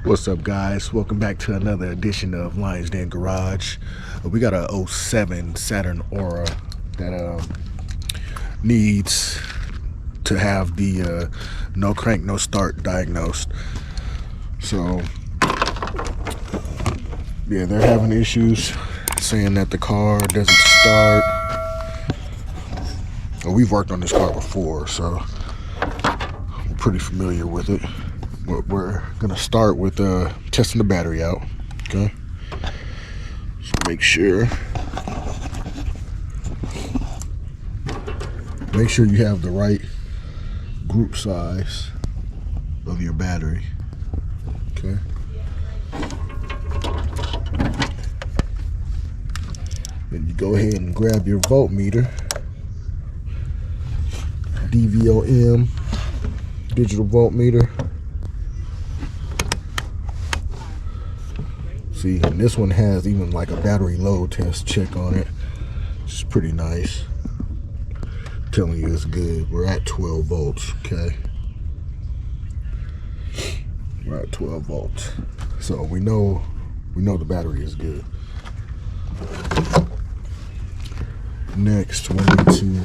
What's up, guys? Welcome back to another edition of Lions Den Garage. We got a '07 Saturn Aura that needs to have the no crank, no start diagnosed. So, yeah, they're having issues saying that the car doesn't start. We've worked on this car before, so we're pretty familiar with it. We're gonna start with testing the battery out. Okay, so make sure you have the right group size of your battery. Okay, then you go ahead and grab your voltmeter, DVOM, digital voltmeter. See, and this one has even like a battery load test check on it, which is pretty nice. I'm telling you, it's good. We're at 12 volts, okay? We're at 12 volts. So we know the battery is good. Next, we need to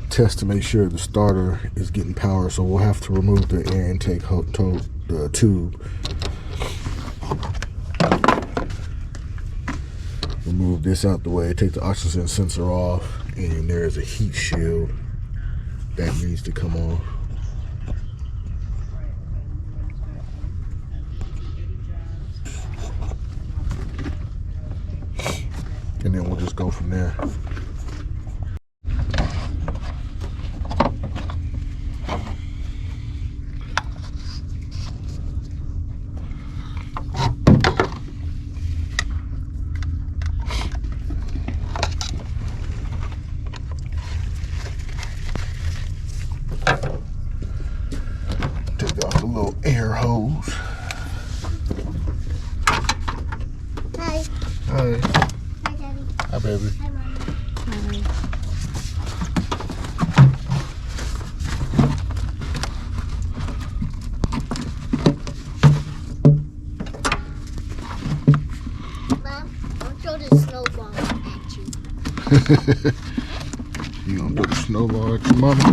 test to make sure the starter is getting power, so we'll have to remove the air intake tube. Remove this out the way, take the oxygen sensor off, and there is a heat shield that needs to come off. And then we'll just go from there. Take off the little air hose. Hi. Hi. Hi, Daddy. Hi, baby. Hi, Mommy. Mom, I'll throw the snowball at you. You gonna throw the snowball at your mama?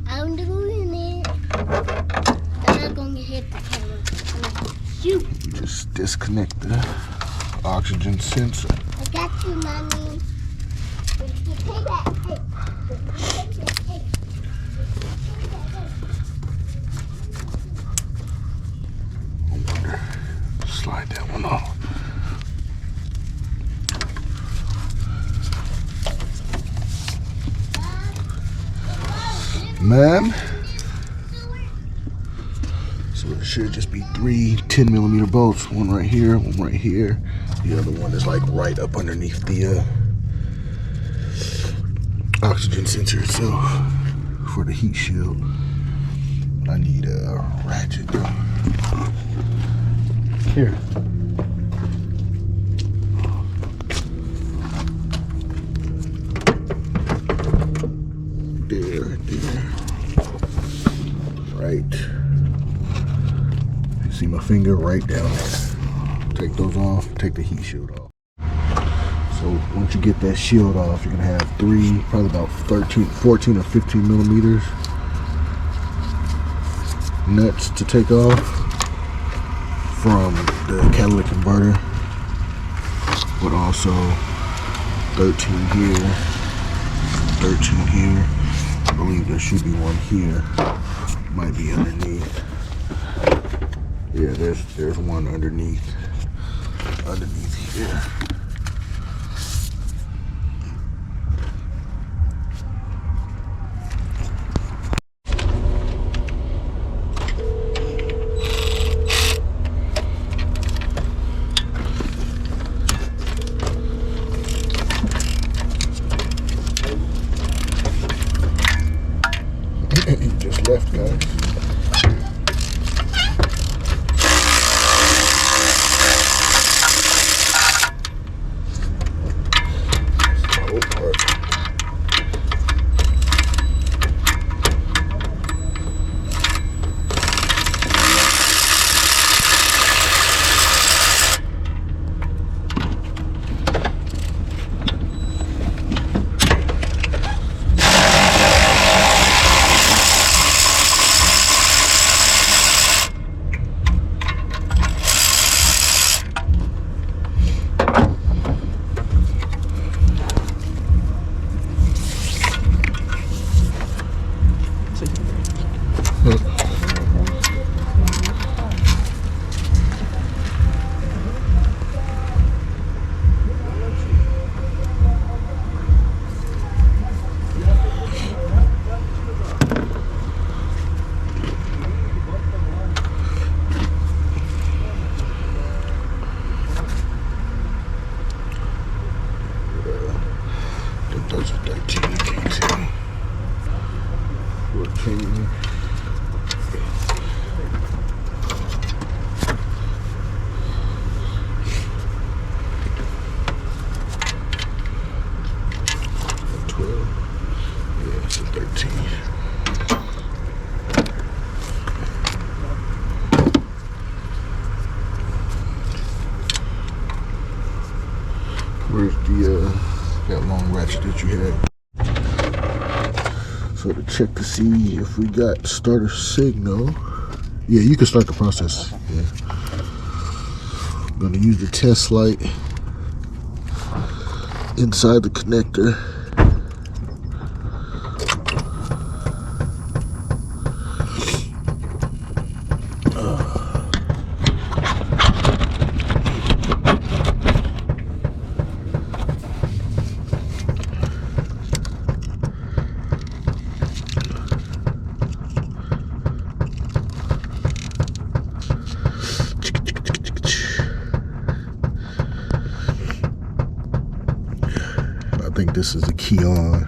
I'm doing it. I'm not going to hit the camera. I'm going to shoot. Just disconnect the oxygen sensor. I got you, Mommy. Take that. Hey. Hey. Slide that one off. Ma'am? So it should just be 3 10mm bolts. One right here, one right here. The other one is like right up underneath the oxygen sensor itself for the heat shield. I need a ratchet though. Here. There. Right. You see my finger right down there. Take those off, take the heat shield off. So once you get that shield off, you're gonna have probably about 14 or 15mm nuts to take off from the catalytic converter, but also 13 here, 13 here. I believe there should be one here. Might be underneath. Yeah, there's one underneath here. He just left, guys. Those are 13, I can't tell. 14. Yeah, it's a 13. Where's the that long ratchet that you had? So to check to see if we got starter signal. Yeah, you can start the process. Yeah. I'm gonna use the test light inside the connector. I think this is a key on.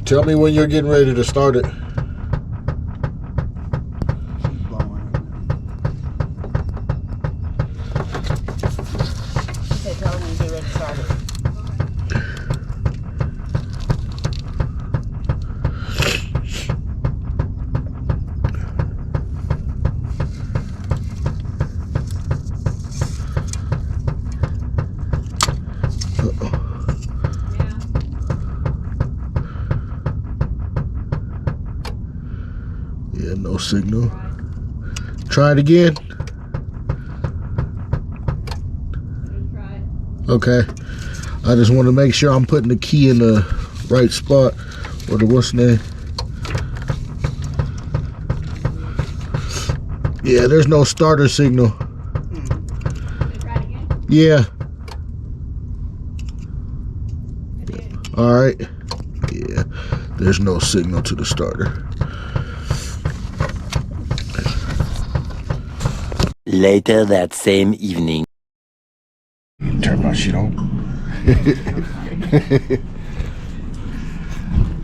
Tell me when you're getting ready to start it. Tell me get ready to start it. Yeah, no signal. Try it again. Okay. I just want to make sure I'm putting the key in the right spot. Or the what's name? Yeah, there's no starter signal. Try it again. Yeah. All right. Yeah, there's no signal to the starter. Later that same evening. Turn my shit on.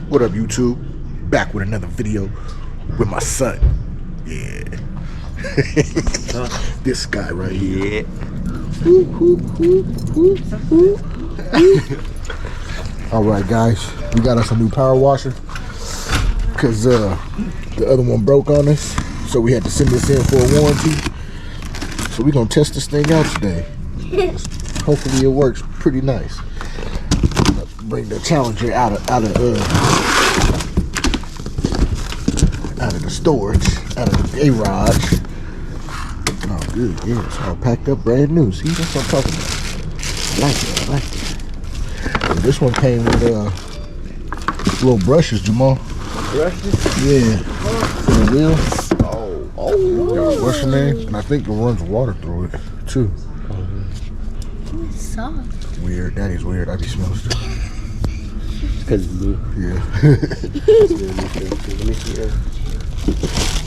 What up, YouTube? Back with another video with my son. Yeah. This guy right here. All right, guys. We got us a new power washer because the other one broke on us. So we had to send this in for a warranty. So we're going to test this thing out today. Hopefully it works pretty nice. Bring the Challenger out of the storage, out of the garage. Oh, good. Yeah, it's all packed up, brand new. See, that's what I'm talking about. I like it. And this one came with little brushes, Jamal. Brushes? Yeah. For the wheel. Oh. What's your name? And I think it runs water through it too. It's soft. Weird. That is weird. I be smelling stuff. Because it's blue. Yeah. Let me see.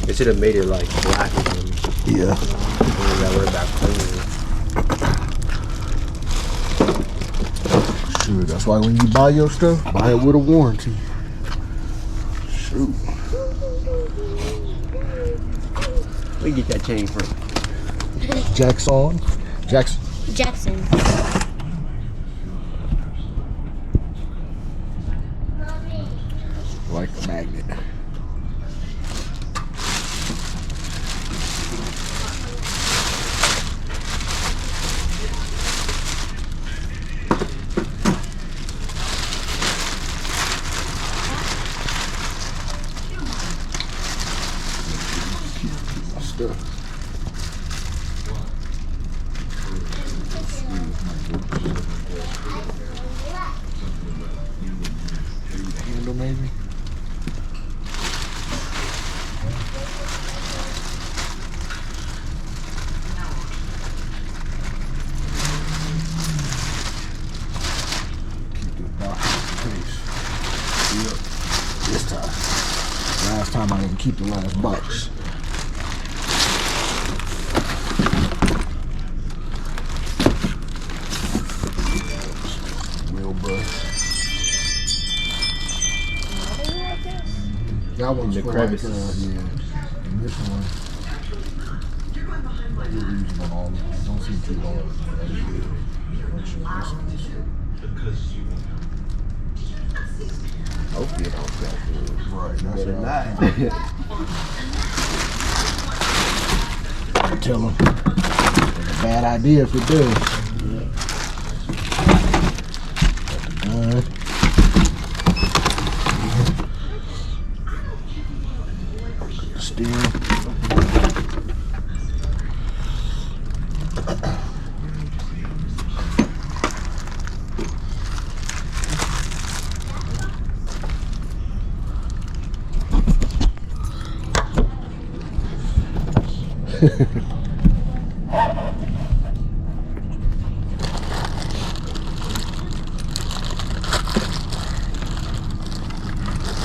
They should have made it like black or something. Yeah. That way back clean. Shoot. That's why when you buy your stuff, buy it with a warranty. Shoot. Where you get that chain from? Jackson. Jackson. Like a magnet. Stuff. keep the last box. Wheel brush. That one's the for crevices. yeah. And this one, you're using on all of them. Don't see too long. Make sure this one's Hopefully it don't feel good. right. That's Better right. not. Tell them it's a bad idea if it does. Steel.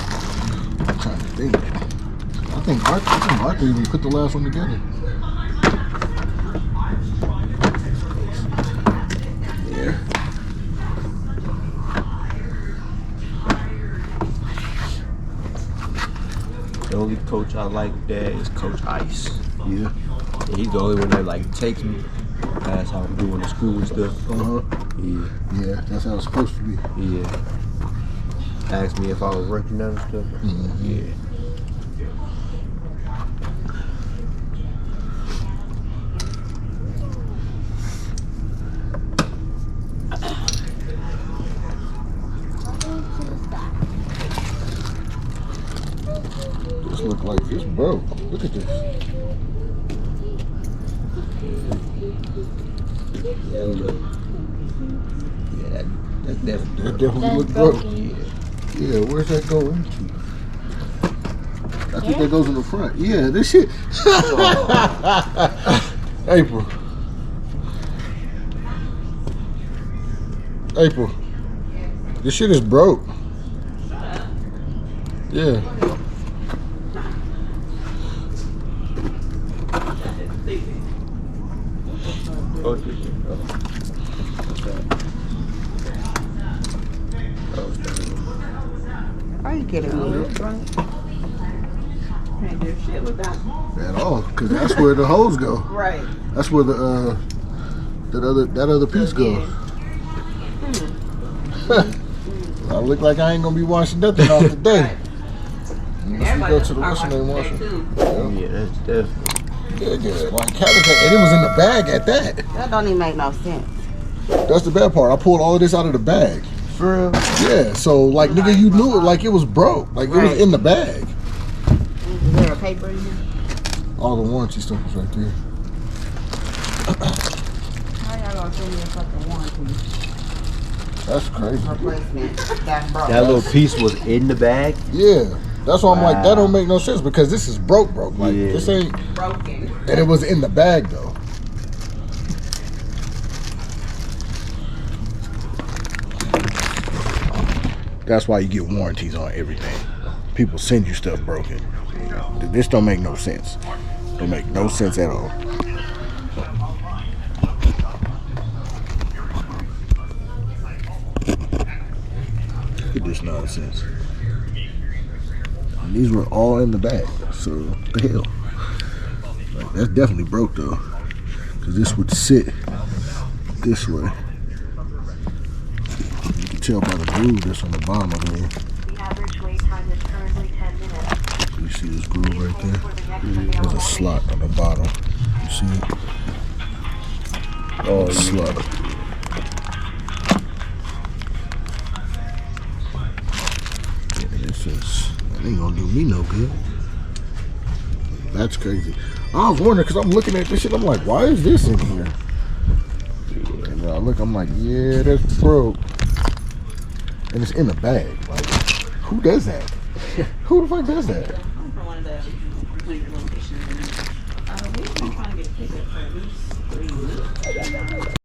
I'm trying to think. I think Arthur even put the last one together. Yeah. The only coach I like there is Coach Ice. Yeah. And he's the only one that like takes me past how I'm doing the school and stuff. Uh-huh. Yeah. Yeah, that's how it's supposed to be. Yeah. Asked me if I was working out and stuff. Yeah. This look like this broke. Look at this. Yeah, look. Yeah, that definitely. That definitely That's look broke. broken. Yeah, where's that go into? I think that goes in the front. Yeah, this shit. April. April. This shit is broke. Yeah. Oh, this shit. Oh. Are you kidding me? Can't do shit with that. At all, because that's where the hose go. Right. That's where the that other piece goes. I look like I ain't gonna be washing nothing off today. Unless we go to the what's name washer. Yeah, that's definitely. Yeah, like Cadillac, and it was in the bag at that. That don't even make no sense. That's the bad part. I pulled all of this out of the bag. For real? Yeah, so like nigga, you knew it like it was broke, like it was Right. in the bag. Is there a paper in here? All the warranty stuff is right there. How y'all gonna send me a fucking warranty That's crazy. replacement? That's broke. That little piece was in the bag? Yeah, that's why I'm like that don't make no sense because this is broke. Like Yeah. this ain't, Broken. and it was in the bag though. That's why you get warranties on everything. People send you stuff broken. This don't make no sense. Don't make no sense at all. Look at this nonsense. And these were all in the bag. So what the hell? Like, that's definitely broke though. Cause this would sit this way. You can tell by the groove that's on the bottom of here. The average wait time is currently 10 minutes. You see this groove right Hold there? for the next There's available a slot on the bottom. You see it? Oh, A slot. Yeah, this is, that ain't gonna do me no good. That's crazy. I was wondering because I'm looking at this shit. I'm like, why is this in here? And I look, I'm like, yeah, that's broke. And it's in a bag. Like, who does that? Who the fuck does that? I'm from one of the locations. We've been trying to get a pickup for at least 3 weeks.